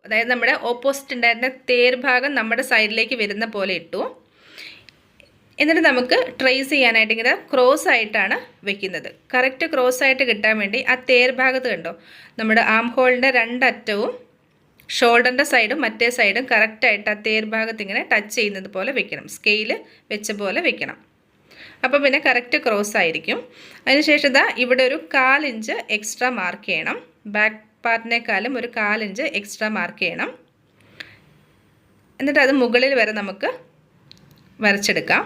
അതായത് നമ്മുടെ ഓപ്പോസിറ്റ് ഉണ്ടായിരുന്ന തേർ ഭാഗം നമ്മുടെ സൈഡിലേക്ക് വരുന്ന പോലെ ഇട്ടു. എന്നിട്ട് നമുക്ക് ട്രേസ് ചെയ്യാനായിട്ട് ഇങ്ങനെ ക്രോസ് ആയിട്ടാണ് വെക്കുന്നത്. കറക്റ്റ് ക്രോസ് ആയിട്ട് കിട്ടാൻ വേണ്ടി ആ തേർ ഭാഗത്ത് കണ്ടോ, നമ്മുടെ ആം ഹോളിൻ്റെ രണ്ടറ്റവും ഷോൾഡറിൻ്റെ സൈഡും മറ്റേ സൈഡും കറക്റ്റായിട്ട് ആ തേർ ഭാഗത്ത് ഇങ്ങനെ ടച്ച് ചെയ്യുന്നത് പോലെ വെക്കണം. സ്കെയിൽ വെച്ച പോലെ വെക്കണം. അപ്പോൾ പിന്നെ കറക്റ്റ് ക്രോസ് ആയിരിക്കും. അതിനുശേഷം ഇതാ ഇവിടെ ഒരു 1/4 ഇഞ്ച് എക്സ്ട്രാ മാർക്ക് ചെയ്യണം. ബാക്ക് പാർട്ടിനേക്കാളും ഒരു 1/4 ഇഞ്ച് എക്സ്ട്രാ മാർക്ക് ചെയ്യണം. എന്നിട്ട് അത് മുകളിൽ വരെ നമുക്ക് വരച്ചെടുക്കാം.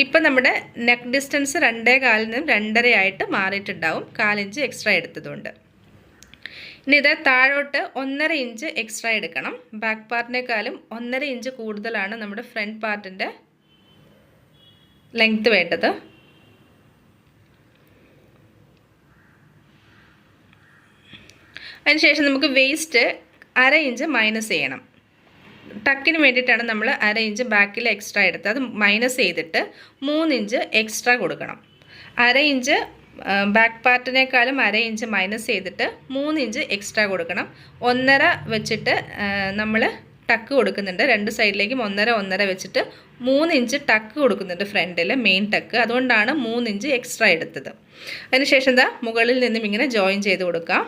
ഇപ്പം നമ്മുടെ നെക്ക് ഡിസ്റ്റൻസ് 2.25 നിന്നും 2.5 ആയിട്ട് മാറിയിട്ടുണ്ടാവും, 1/4 ഇഞ്ച് എക്സ്ട്രാ എടുത്തതുകൊണ്ട്. ഇനി ഇത് താഴോട്ട് 1.5 ഇഞ്ച് എക്സ്ട്രാ എടുക്കണം. ബാക്ക് പാർട്ടിനേക്കാളും 1.5 ഇഞ്ച് കൂടുതലാണ് നമ്മുടെ ഫ്രണ്ട് പാർട്ടിൻ്റെ ലെങ്ത് വേണ്ടത്. അതിനുശേഷം നമുക്ക് വേസ്റ്റ് 1/2 ഇഞ്ച് മൈനസ് ചെയ്യണം. ടക്കിന് വേണ്ടിയിട്ടാണ് നമ്മൾ 1/2 ഇഞ്ച് ബാക്കിൽ എക്സ്ട്രാ എടുത്തത്. അത് മൈനസ് ചെയ്തിട്ട് 3 ഇഞ്ച് എക്സ്ട്രാ കൊടുക്കണം. 1/2 ഇഞ്ച് ബാക്ക് പാർട്ടിനേക്കാളും 1/2 ഇഞ്ച് മൈനസ് ചെയ്തിട്ട് 3 ഇഞ്ച് എക്സ്ട്രാ കൊടുക്കണം. 1.5 വെച്ചിട്ട് നമ്മൾ ടക്ക് കൊടുക്കുന്നുണ്ട്. രണ്ട് സൈഡിലേക്കും 1.5 വെച്ചിട്ട് 3 ഇഞ്ച് ടക്ക് കൊടുക്കുന്നുണ്ട് ഫ്രണ്ടിൽ, മെയിൻ ടക്ക്. അതുകൊണ്ടാണ് 3 ഇഞ്ച് എക്സ്ട്രാ എടുത്തത്. അതിനുശേഷം എന്താ മുകളിൽ നിന്നും ഇങ്ങനെ ജോയിൻ ചെയ്ത് കൊടുക്കാം.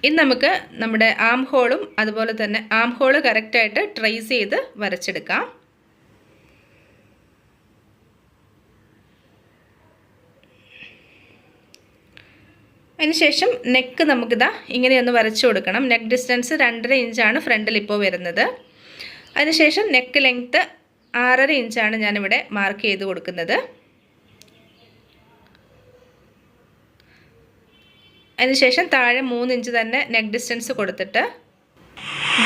ഇനി നമുക്ക് നമ്മുടെ ആം ഹോളും അതുപോലെ തന്നെ ആം ഹോള് കറക്റ്റായിട്ട് ട്രേസ് ചെയ്ത് വരച്ചെടുക്കാം. അതിനുശേഷം നെക്ക് നമുക്കിതാ ഇങ്ങനെയൊന്ന് വരച്ചു കൊടുക്കണം. നെക്ക് ഡിസ്റ്റൻസ് 2.5 ഇഞ്ചാണ് ഫ്രണ്ടിൽ ഇപ്പോൾ വരുന്നത്. അതിനുശേഷം നെക്ക് ലെങ്ത്ത് 6.5 ഇഞ്ചാണ് ഞാനിവിടെ മാർക്ക് ചെയ്ത് കൊടുക്കുന്നത്. അതിനുശേഷം താഴെ 3 ഇഞ്ച് തന്നെ നെക്ക് ഡിസ്റ്റൻസ് കൊടുത്തിട്ട്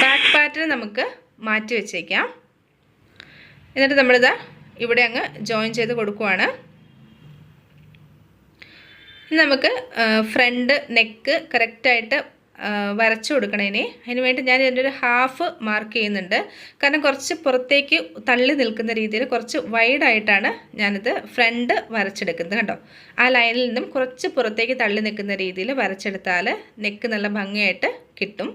ബാക്ക് പാർട്ടിന് നമുക്ക് മാറ്റി വെച്ചേക്കാം. എന്നിട്ട് നമ്മളിതാ ഇവിടെ അങ്ങ് ജോയിൻ ചെയ്ത് കൊടുക്കുവാണ്. ഇനി നമുക്ക് ഫ്രണ്ട് നെക്ക് കറക്റ്റായിട്ട് വരച്ചു കൊടുക്കണം. ഇനി അതിനുവേണ്ടി ഞാൻ ഇതിൻ്റെ ഒരു 1/2 മാർക്ക് ചെയ്യുന്നുണ്ട്. കാരണം കുറച്ച് പുറത്തേക്ക് തള്ളി നിൽക്കുന്ന രീതിയിൽ കുറച്ച് വൈഡായിട്ടാണ് ഞാനിത് ഫ്രണ്ട് വരച്ചെടുക്കുന്നത്. കണ്ടോ, ആ ലൈനിൽ നിന്നും കുറച്ച് പുറത്തേക്ക് തള്ളി നിൽക്കുന്ന രീതിയിൽ വരച്ചെടുത്താൽ നെക്ക് നല്ല ഭംഗിയായിട്ട് കിട്ടും.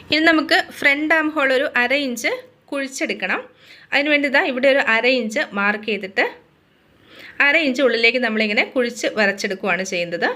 ഇനി നമുക്ക് ഫ്രണ്ട് ആം ഹോൾ ഒരു 1/2 ഇഞ്ച് കുഴിച്ചെടുക്കണം. അതിനുവേണ്ടി ഇതാ ഇവിടെ ഒരു 1/2 ഇഞ്ച് മാർക്ക് ചെയ്തിട്ട് 1/2 ഇഞ്ച് ഉള്ളിലേക്ക് നമ്മളിങ്ങനെ കുഴിച്ച് വരച്ചെടുക്കുകയാണ് ചെയ്യുന്നത്.